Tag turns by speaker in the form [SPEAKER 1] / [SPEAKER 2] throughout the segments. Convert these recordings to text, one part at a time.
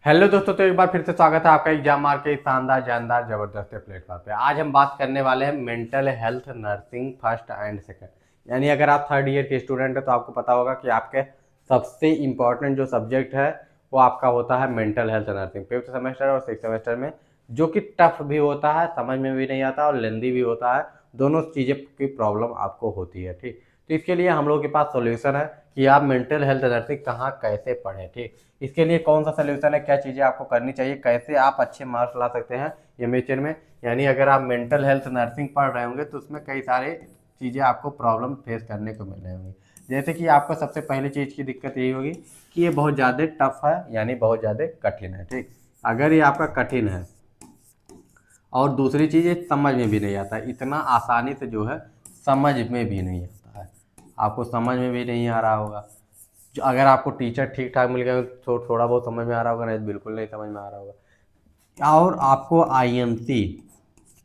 [SPEAKER 1] Hello दोस्तों, तो एक बार फिर से स्वागत है आपका एग्जाम मार्क के शानदार जानदार जबरदस्त प्लेटफॉर्म पे। आज हम बात करने वाले हैं mental health nursing first and second. यानी अगर आप थर्ड ईयर के स्टूडेंट हैं तो आपको पता होगा कि आपके सबसे इम्पोर्टेंट जो सब्जेक्ट है वो आपका होता है mental health nursing, fifth semester और सिक्स सेमेस्टर में, जो कि टफ भी होता है, समझ में भी नहीं आता और लेंदी भी होता है। दोनों चीज़ें की प्रॉब्लम आपको होती है। ठीक, तो इसके लिए हम लोग के पास सोल्यूशन है कि आप मेंटल हेल्थ नर्सिंग कहाँ कैसे पढ़ें। ठीक, इसके लिए कौन सा सोल्यूशन है, क्या चीज़ें आपको करनी चाहिए, कैसे आप अच्छे मार्क्स ला सकते हैं एमएचएन में। यानी अगर आप मेंटल हेल्थ नर्सिंग पढ़ रहे होंगे तो उसमें कई सारे चीज़ें आपको प्रॉब्लम फेस करने को मिल रही होंगी। जैसे कि आपको सबसे पहली चीज़ की दिक्कत यही होगी कि ये बहुत ज़्यादा टफ है, यानी बहुत ज़्यादा कठिन है। ठीक, अगर ये आपका कठिन है और दूसरी चीज़ ये समझ में भी नहीं आता, इतना आसानी से जो है समझ में भी नहीं आता है, आपको समझ में भी नहीं आ रहा होगा। अगर आपको टीचर ठीक ठाक मिल गए तो थोड़ा बहुत समझ में आ रहा होगा, नहीं तो बिल्कुल नहीं समझ में आ रहा होगा। और आपको आईएमसी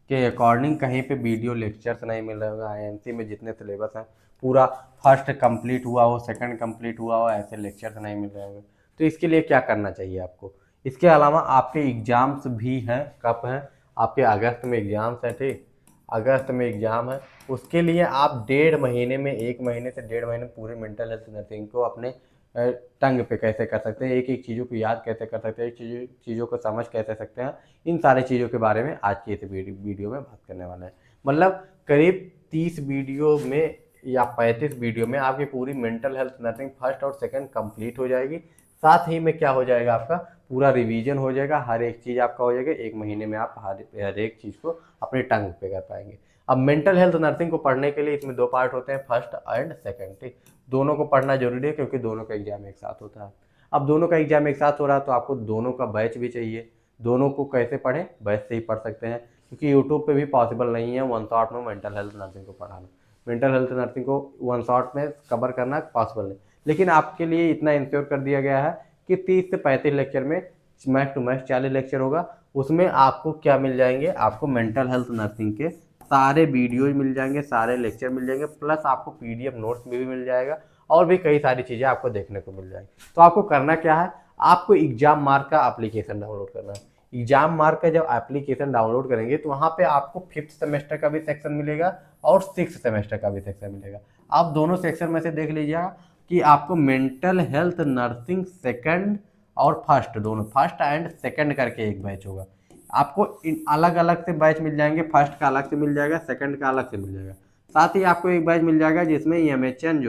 [SPEAKER 1] के अकॉर्डिंग कहीं पे वीडियो लेक्चर्स नहीं मिल रहे होगा। आईएमसी में जितने सिलेबस हैं पूरा फर्स्ट कंप्लीट हुआ हो, सेकंड कंप्लीट हुआ हो, ऐसे लेक्चर्स नहीं मिल रहे होंगे। तो इसके लिए क्या करना चाहिए आपको? इसके अलावा आपके एग्ज़ाम्स भी हैं। कब हैं? आपके अगस्त में एग्ज़ाम्स हैं। ठीक, अगस्त में एग्ज़ाम है। उसके लिए आप 1.5 महीने में, 1 महीने से 1.5 महीने में पूरे मेंटल हेल्थ नर्सिंग को अपने टंग पे कैसे कर सकते हैं, एक एक चीज़ों को याद कैसे कर सकते हैं, चीज़ों को समझ कैसे सकते हैं, इन सारी चीज़ों के बारे में आज की इस वीडियो में बात करने वाले हैं। मतलब करीब 30 वीडियो में या 35 वीडियो में आपकी पूरी मेंटल हेल्थ नर्सिंग फर्स्ट और सेकंड कंप्लीट हो जाएगी। साथ ही में क्या हो जाएगा, आपका पूरा रिवीजन हो जाएगा, हर एक चीज़ आपका हो जाएगा। 1 महीने में आप हर एक चीज़ को अपने टंग पे कर पाएंगे। अब मेंटल हेल्थ नर्सिंग को पढ़ने के लिए इसमें दो पार्ट होते हैं, फर्स्ट एंड सेकंड। ठीक, दोनों को पढ़ना जरूरी है क्योंकि दोनों का एग्जाम एक साथ होता है। अब दोनों का एग्जाम एक साथ हो रहा है तो आपको दोनों का बैच भी चाहिए। दोनों को कैसे पढ़ें? बैच से ही पढ़ सकते हैं, क्योंकि यूट्यूब पे भी पॉसिबल नहीं है वन शॉट में मेंटल हेल्थ नर्सिंग को पढ़ाना। मेंटल हेल्थ नर्सिंग को वन शॉट में कवर करना पॉसिबल नहीं, लेकिन आपके लिए इतना इंश्योर कर दिया गया है कि 30 से 35 लेक्चर में मैक्स टू मैक्स 40 लेक्चर होगा। उसमें आपको क्या मिल जाएंगे? आपको मेंटल हेल्थ नर्सिंग के सारे वीडियोज मिल जाएंगे, सारे लेक्चर मिल जाएंगे, प्लस आपको पीडीएफ नोट्स भी मिल जाएगा और भी कई सारी चीज़ें आपको देखने को मिल जाएंगी। तो आपको करना क्या है? आपको एग्जाम मार्क का एप्लीकेशन डाउनलोड करना है। एग्जाम मार्क का जब एप्लीकेशन डाउनलोड करेंगे तो वहाँ पे आपको फिफ्थ सेमेस्टर का भी सेक्शन मिलेगा और सिक्स सेमेस्टर का भी सेक्शन मिलेगा। आप दोनों सेक्शन में से देख लीजिएगा कि आपको मेंटल हेल्थ नर्सिंग सेकंड और फर्स्ट, दोनों फर्स्ट एंड सेकंड करके एक बैच होगा। आपको अलग अलग से बैच मिल जाएंगे, फर्स्ट का अलग से मिल जाएगा, सेकंड का अलग से मिल जाएगा। साथ ही आपको एक बैच मिल जाएगा जिसमें एमएचएन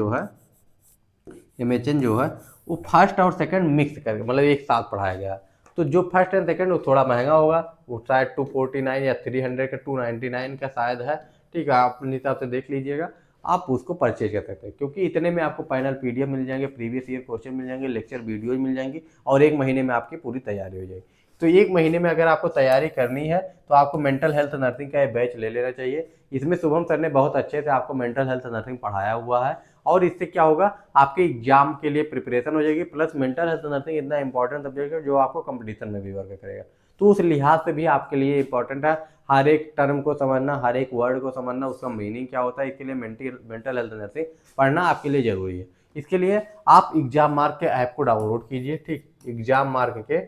[SPEAKER 1] जो है वो फर्स्ट और सेकंड मिक्स करके, मतलब एक साथ पढ़ाया गया। तो जो फर्स्ट एंड सेकंड वो थोड़ा महंगा होगा, वो शायद 249 या 300 का 299 का शायद है। ठीक है, आप अपने हिसाब से देख लीजिएगा, आप उसको परचेज कर सकते हैं, क्योंकि इतने में आपको फाइनल पीडीएफ मिल जाएंगे, प्रीवियस ईयर क्वेश्चन मिल जाएंगे, लेक्चर वीडियोज मिल जाएंगी और 1 महीने में आपकी पूरी तैयारी हो जाएगी। तो 1 महीने में अगर आपको तैयारी करनी है तो आपको मेंटल हेल्थ नर्सिंग का बैच ले लेना चाहिए। इसमें शुभम सर ने बहुत अच्छे से आपको मेंटल हेल्थ नर्सिंग पढ़ाया हुआ है और इससे क्या होगा, आपके एग्जाम के लिए प्रिपरेशन हो जाएगी। प्लस मेंटल हेल्थ नर्सिंग इतना इंपॉर्टेंट सब्जेक्ट है जो आपको कंपटीशन में भी वर्क करेगा, तो उस लिहाज से भी आपके लिए इंपॉर्टेंट है। हर एक टर्म को समझना, हर एक वर्ड को समझना, उसका मीनिंग क्या होता है, इसके लिए मेंटल हेल्थ नर्सिंग पढ़ना आपके लिए जरूरी है। इसके लिए आप एग्जाम मार्क के ऐप को डाउनलोड कीजिए। ठीक, एग्जाम मार्क के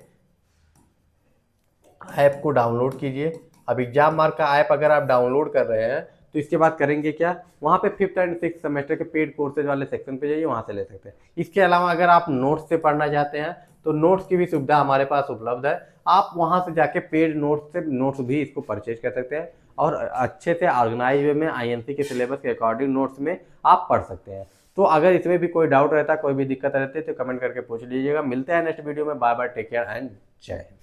[SPEAKER 1] ऐप को डाउनलोड कीजिए। अब एग्जाम मार्क का ऐप अगर आप डाउनलोड कर रहे हैं तो इसके बाद करेंगे क्या, वहाँ पे फिफ्थ एंड सिक्स सेमेस्टर के पेड कोर्सेज वाले सेक्शन पे जाइए, वहाँ से ले सकते हैं। इसके अलावा अगर आप नोट्स से पढ़ना चाहते हैं तो नोट्स की भी सुविधा हमारे पास उपलब्ध है। आप वहाँ से जाके पेड नोट्स से नोट्स भी इसको परचेज कर सकते हैं और अच्छे से ऑर्गेनाइज वे में आईएमसी के सिलेबस के अकॉर्डिंग नोट्स में आप पढ़ सकते हैं। तो अगर इसमें भी कोई डाउट रहता है, कोई भी दिक्कत रहती है तो कमेंट करके पूछ लीजिएगा। मिलते हैं नेक्स्ट वीडियो में। Bye bye, take care and Jai Hind.